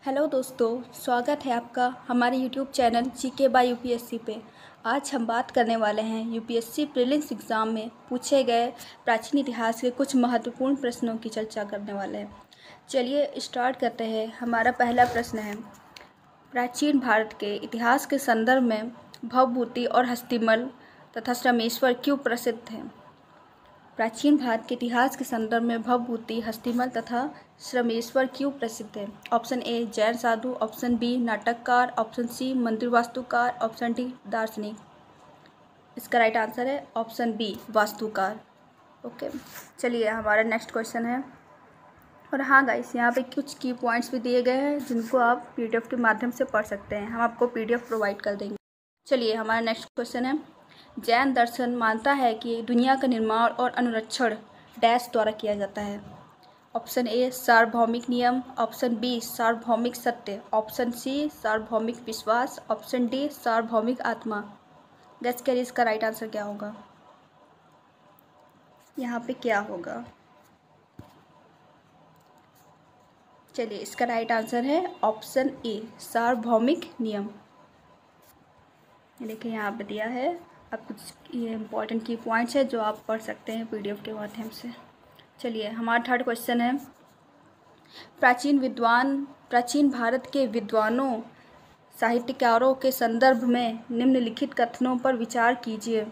Hello दोस्तों, स्वागत है आपका हमारे YouTube channel GK by UPSC पे। आज हम बात करने वाले हैं यूपीएससी प्रीलिम्स एग्ज़ाम में पूछे गए प्राचीन इतिहास के कुछ महत्वपूर्ण प्रश्नों की चर्चा करने वाले हैं। चलिए स्टार्ट करते हैं। हमारा पहला प्रश्न है, प्राचीन भारत के इतिहास के संदर्भ में भवभूति और हस्तिमल तथा श्रमेश्वर क्यों प्रसिद्ध हैं? प्राचीन भारत के इतिहास के संदर्भ में भवभूति, हस्तिमल तथा श्रमेश्वर क्यों प्रसिद्ध है? ऑप्शन ए जैन साधु, ऑप्शन बी नाटककार, ऑप्शन सी मंदिर वास्तुकार, ऑप्शन डी दार्शनिक। इसका राइट आंसर है ऑप्शन बी वास्तुकार। ओके, चलिए हमारा नेक्स्ट क्वेश्चन है। और हाँ गाइस, यहाँ पे कुछ की पॉइंट्स भी दिए गए हैं जिनको आप पीडीएफ के माध्यम से पढ़ सकते हैं। हम आपको पीडीएफ प्रोवाइड कर देंगे। चलिए हमारा नेक्स्ट क्वेश्चन है, जैन दर्शन मानता है कि दुनिया का निर्माण और अनुरक्षण डैश द्वारा किया जाता है। ऑप्शन ए सार्वभौमिक नियम, ऑप्शन बी सार्वभौमिक सत्य, ऑप्शन सी सार्वभौमिक विश्वास, ऑप्शन डी सार्वभौमिक आत्मा। गेस करिए इसका राइट आंसर क्या होगा? यहाँ पे क्या होगा? चलिए इसका राइट आंसर है ऑप्शन ए सार्वभौमिक नियम। देखिए यहाँ पे दिया है। अब कुछ ये इम्पोर्टेंट की पॉइंट्स है जो आप पढ़ सकते हैं पीडीएफ के माध्यम से। चलिए हमारा थर्ड क्वेश्चन है, प्राचीन भारत के विद्वानों साहित्यकारों के संदर्भ में निम्नलिखित कथनों पर विचार कीजिए।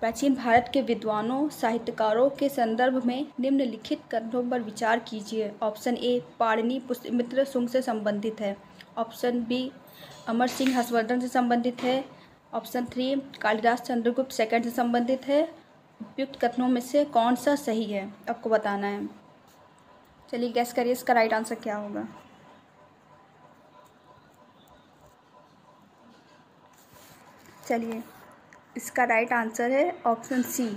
प्राचीन भारत के विद्वानों साहित्यकारों के संदर्भ में निम्नलिखित कथनों पर विचार कीजिए। ऑप्शन ए पाणिनि पुष्यमित्र शुंग से संबंधित है, ऑप्शन बी अमर सिंह हर्षवर्धन से संबंधित है, ऑप्शन 3 कालिदास चंद्रगुप्त सेकंड से संबंधित है। उपयुक्त कथनों में से कौन सा सही है आपको बताना है। चलिए गैस करिए इसका राइट आंसर क्या होगा? चलिए इसका राइट आंसर है option C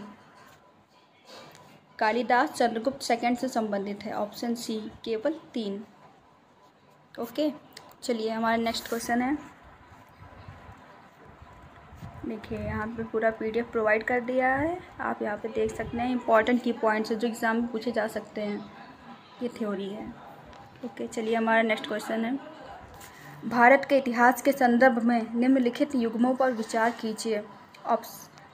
Kalidas Chandragupta second से संबंधित है। ऑप्शन सी केवल 3। ओके, चलिए हमारा नेक्स्ट क्वेश्चन है। देखिए यहाँ पे पूरा पीडीएफ प्रोवाइड कर दिया है, आप यहाँ पे देख सकते हैं। इंपॉर्टेंट की पॉइंट्स जो एग्ज़ाम में पूछे जा सकते हैं, ये थ्योरी है। ओके, चलिए हमारा नेक्स्ट क्वेश्चन है, भारत के इतिहास के संदर्भ में निम्नलिखित युग्मों पर विचार कीजिए।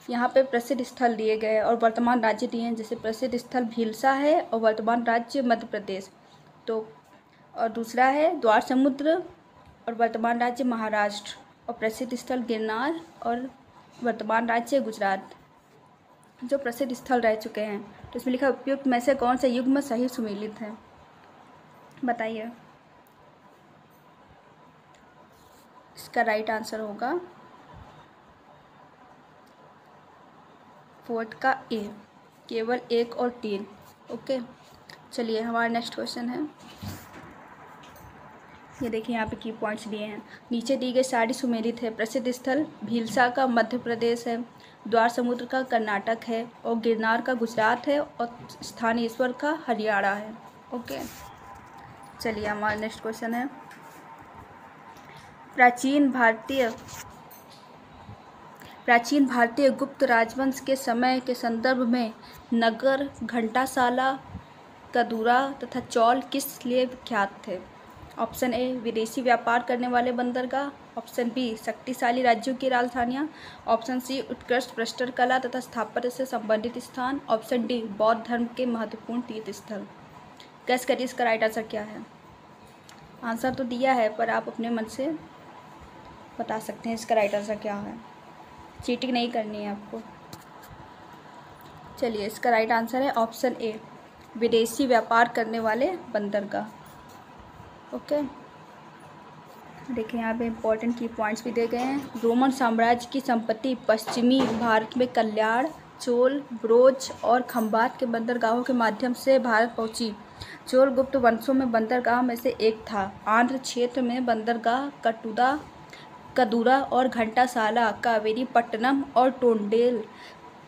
यहाँ पे प्रसिद्ध स्थल दिए गए और वर्तमान राज्य दिए हैं, जैसे प्रसिद्ध स्थल भीलसा है और वर्तमान राज्य मध्य प्रदेश। तो और दूसरा है द्वार समुद्र और वर्तमान राज्य महाराष्ट्र, और प्रसिद्ध स्थल गिरनार और वर्तमान राज्य गुजरात, जो प्रसिद्ध स्थल रह चुके हैं। तो इसमें लिखा उपयुक्त में से कौन सा युग्म सही सुमेलित है? बताइए। इसका राइट आंसर होगा फोर्थ का ए, केवल 1 और 3। ओके, चलिए हमारा नेक्स्ट क्वेश्चन है। ये देखिए यहाँ पे की पॉइंट्स दिए हैं। नीचे दी गई सारी सुमेलित है। प्रसिद्ध स्थल भीलसा का मध्य प्रदेश है, द्वार समुद्र का कर्नाटक है, और गिरनार का गुजरात है, और स्थानेश्वर का हरियाणा है। ओके, चलिए हमारा नेक्स्ट क्वेश्चन है, प्राचीन भारतीय गुप्त राजवंश के समय के संदर्भ में नगर, घंटासाला, कदूरा तथा चौल किस लिए विख्यात थे? ऑप्शन ए विदेशी व्यापार करने वाले बंदरगाह, ऑप्शन बी शक्तिशाली राज्यों की राजधानियाँ, ऑप्शन सी उत्कृष्ट प्रस्तर कला तथा स्थापत्य से संबंधित स्थान, ऑप्शन डी बौद्ध धर्म के महत्वपूर्ण तीर्थ स्थल। गैस करिए इसका राइट आंसर क्या है? आंसर तो दिया है पर आप अपने मन से बता सकते हैं इसका राइट आंसर क्या है। चीटिंग नहीं करनी है आपको। चलिए इसका राइट आंसर है ऑप्शन ए विदेशी व्यापार करने वाले बंदरगाह। ओके, देखिए यहाँ पे इम्पोर्टेंट की पॉइंट्स भी दे गए हैं। रोमन साम्राज्य की संपत्ति पश्चिमी भारत में कल्याण, चोल, ब्रोज और खंबात के बंदरगाहों के माध्यम से भारत पहुंची। चोल गुप्त वंशों में बंदरगाह में से एक था। आंध्र क्षेत्र में बंदरगाह कदूरा और घंटासाला, कावेरी पट्टनम और टोंडेल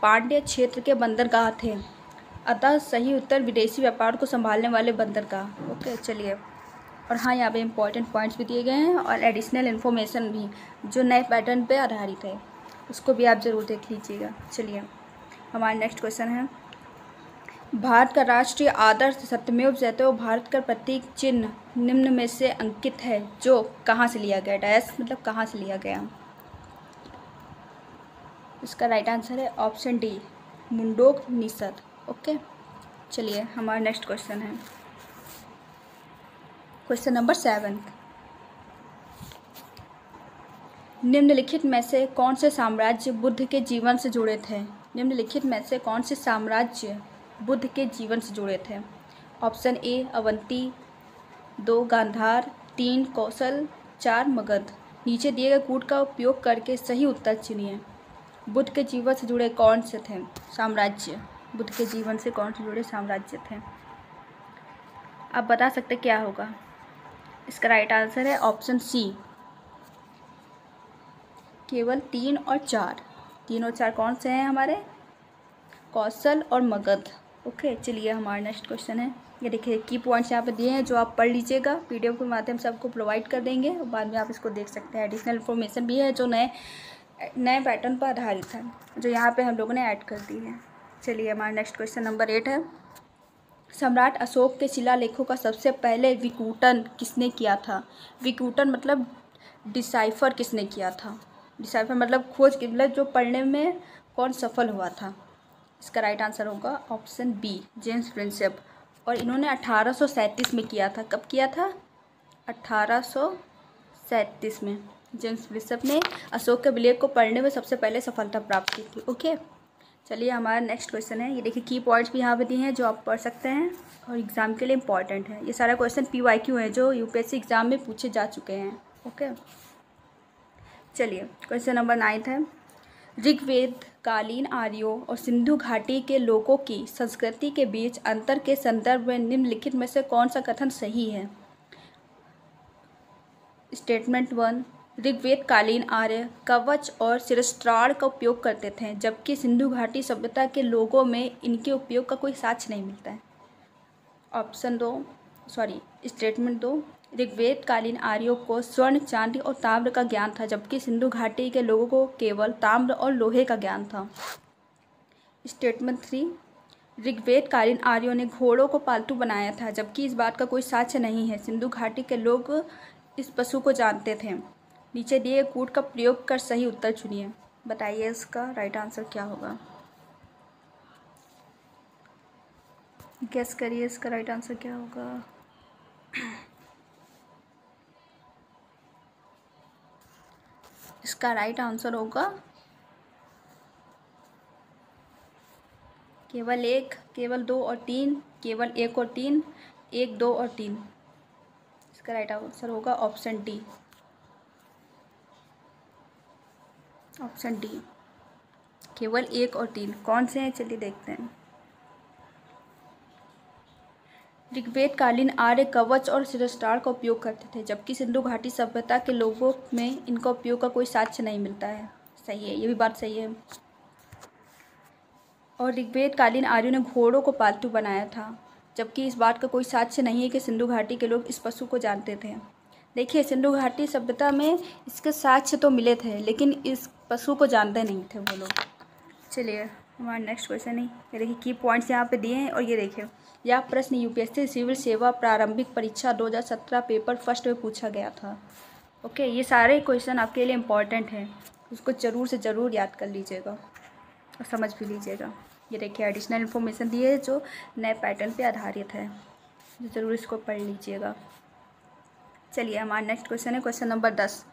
पांड्य क्षेत्र के बंदरगाह थे। अतः सही उत्तर विदेशी व्यापार को संभालने वाले बंदरगाह। ओके, चलिए। और हाँ, यहाँ पे इम्पोर्टेंट पॉइंट्स भी दिए गए हैं और एडिशनल इन्फॉर्मेशन भी जो नए पैटर्न पे आधारित है, उसको भी आप ज़रूर देख लीजिएगा। चलिए हमारा नेक्स्ट क्वेश्चन है, भारत का राष्ट्रीय आदर्श सत्यमेव जयते भारत का प्रतीक चिन्ह निम्न में से अंकित है जो कहाँ से लिया गया। डैश मतलब कहाँ से लिया गया। इसका राइट आंसर है ऑप्शन डी, मुंडोक-निषद। ओके, चलिए हमारा नेक्स्ट क्वेश्चन है क्वेश्चन नंबर 7। निम्नलिखित में से कौन से साम्राज्य बुद्ध के जीवन से जुड़े थे। निम्नलिखित में से कौन से साम्राज्य बुद्ध के जीवन से जुड़े थे। ऑप्शन ए अवंती, 2 गांधार, 3 कौशल, 4 मगध। नीचे दिए गए कूट का उपयोग करके सही उत्तर चुनिए। बुद्ध के जीवन से जुड़े कौन से थे साम्राज्य। बुद्ध के जीवन से कौन से जुड़े साम्राज्य थे। आप बता सकते क्या होगा। इसका राइट आंसर है ऑप्शन सी, केवल 3 और 4। 3 और 4 कौन से हैं हमारे, कौशल और मगध। ओके, चलिए हमारा नेक्स्ट क्वेश्चन है। ये देखिए की पॉइंट्स यहाँ पे दिए हैं जो आप पढ़ लीजिएगा। पीडीएफ के माध्यम से आपको प्रोवाइड कर देंगे और बाद में आप इसको देख सकते हैं। एडिशनल इन्फॉर्मेशन भी है जो नए पैटर्न पर आधारित है जो यहाँ पे हम लोगों ने ऐड कर दी है। चलिए हमारा नेक्स्ट क्वेश्चन नंबर 8 है। सम्राट अशोक के शिलालेखों का सबसे पहले विकूटन किसने किया था। विकूटन मतलब डिसाइफर किसने किया था। डिसाइफर मतलब खोज, मतलब जो पढ़ने में कौन सफल हुआ था। इसका राइट आंसर होगा ऑप्शन बी, जेम्स प्रिंसेप। और इन्होंने 1837 में किया था। कब किया था, 1837 में जेम्स प्रिंसेप ने अशोक के अभिलेख को पढ़ने में सबसे पहले सफलता प्राप्त की थी। ओके, चलिए हमारा नेक्स्ट क्वेश्चन है। ये देखिए की पॉइंट्स भी यहाँ पे दिए हैं जो आप पढ़ सकते हैं और एग्ज़ाम के लिए इम्पॉर्टेंट है। ये सारा क्वेश्चन PYQ है जो यूपीएससी एग्ज़ाम में पूछे जा चुके हैं। ओके, चलिए क्वेश्चन नंबर 9 है। ऋग्वेद कालीन आर्यों और सिंधु घाटी के लोगों की संस्कृति के बीच अंतर के संदर्भ में निम्नलिखित में से कौन सा कथन सही है। स्टेटमेंट 1, ऋग्वेद कालीन आर्य कवच और शिरस्त्राण का उपयोग करते थे जबकि सिंधु घाटी सभ्यता के लोगों में इनके उपयोग का कोई साक्ष्य नहीं मिलता है। स्टेटमेंट 2, ऋग्वेद कालीन आर्यों को स्वर्ण, चांदी और ताम्र का ज्ञान था जबकि सिंधु घाटी के लोगों को केवल ताम्र और लोहे का ज्ञान था। स्टेटमेंट 3, ऋग्वेद कालीन आर्यों ने घोड़ों को पालतू बनाया था जबकि इस बात का कोई साक्ष्य नहीं है। सिंधु घाटी के लोग इस पशु को जानते थे। नीचे दिए कूट का प्रयोग कर सही उत्तर चुनिए। बताइए इसका राइट आंसर क्या होगा। गेस करिए इसका राइट आंसर क्या होगा। इसका राइट आंसर होगा केवल 1, केवल 2 और 3, केवल 1 और 3, 1, 2 और 3। इसका राइट आंसर होगा ऑप्शन डी, ऑप्शन डी, केवल 1 और 3। कौन से हैं चलिए देखते हैं। ऋग्वेद कालीन आर्य कवच और शिरस्त्राण का उपयोग करते थे जबकि सिंधु घाटी सभ्यता के लोगों में इनका उपयोग का कोई साक्ष्य नहीं मिलता है। सही है, ये भी बात सही है। और ऋग्वेद कालीन आर्यों ने घोड़ों को पालतू बनाया था जबकि इस बात का कोई साक्ष्य नहीं है कि सिंधु घाटी के लोग इस पशु को जानते थे। देखिए सिंधु घाटी सभ्यता में इसके साक्ष्य तो मिले थे लेकिन इस पशु को जानते नहीं थे वो लोग। चलिए हमारा नेक्स्ट क्वेश्चन है। ये देखिए की पॉइंट्स यहाँ पे दिए हैं और ये देखिए यह प्रश्न यूपीएससी सिविल सेवा प्रारंभिक परीक्षा 2017 पेपर फर्स्ट में पूछा गया था। ओके, ये सारे क्वेश्चन आपके लिए इम्पॉर्टेंट हैं, उसको ज़रूर से ज़रूर याद कर लीजिएगा और समझ भी लीजिएगा। ये देखिए एडिशनल इन्फॉर्मेशन दी है जो नए पैटर्न पे आधारित है, ज़रूर इसको पढ़ लीजिएगा। चलिए हमारा नेक्स्ट क्वेश्चन है क्वेश्चन नंबर 10।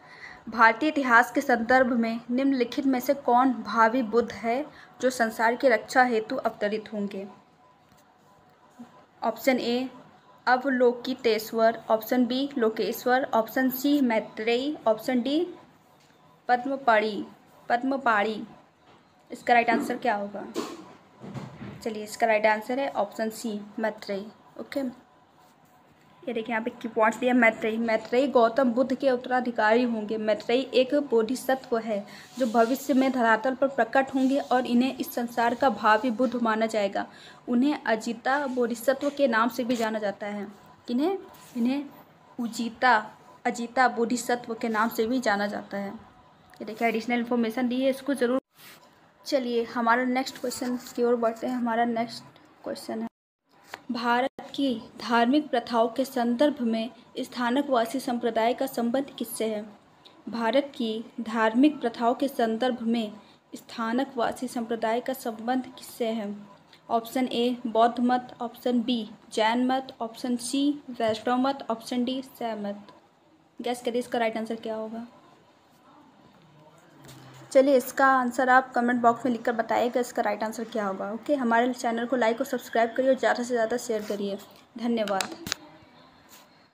भारतीय इतिहास के संदर्भ में निम्नलिखित में से कौन भावी बुद्ध है जो संसार की रक्षा हेतु अवतरित होंगे। Option A Avalokiteshvara, option B Lokeshvara, option C Maitreyi, option D Padmapani. इसका राइट आंसर क्या होगा। चलिए इसका राइट आंसर है ऑप्शन सी मैत्रेयी। ओके, ये देखिए यहाँ पे की पॉइंट्स दिया। मैत्रेयी गौतम बुद्ध के उत्तराधिकारी होंगे। मैत्रेयी एक बोधिसत्व है जो भविष्य में धरातल पर प्रकट होंगे और इन्हें इस संसार का भावी बुद्ध माना जाएगा। उन्हें अजिता बोधिसत्व के नाम से भी जाना जाता है। इन्हें अजिता बोधिसत्व के नाम से भी जाना जाता है। ये देखिए एडिशनल इन्फॉर्मेशन दी है, इसको ज़रूर। चलिए हमारा नेक्स्ट क्वेश्चन की ओर बढ़ते हैं। हमारा नेक्स्ट क्वेश्चन है, भारत की धार्मिक प्रथाओं के संदर्भ में स्थानकवासी संप्रदाय का संबंध किससे है? भारत की धार्मिक प्रथाओं के संदर्भ में स्थानकवासी संप्रदाय का संबंध किससे है? ऑप्शन ए बौद्ध मत, ऑप्शन बी जैन मत, ऑप्शन सी वैष्णव मत, ऑप्शन डी शैव मत। गैस करिए इसका राइट आंसर क्या होगा। चलिए इसका आंसर आप कमेंट बॉक्स में लिखकर बताइएगा इसका राइट आंसर क्या होगा। ओके, हमारे चैनल को लाइक और सब्सक्राइब करिए और ज़्यादा से ज़्यादा शेयर करिए। धन्यवाद।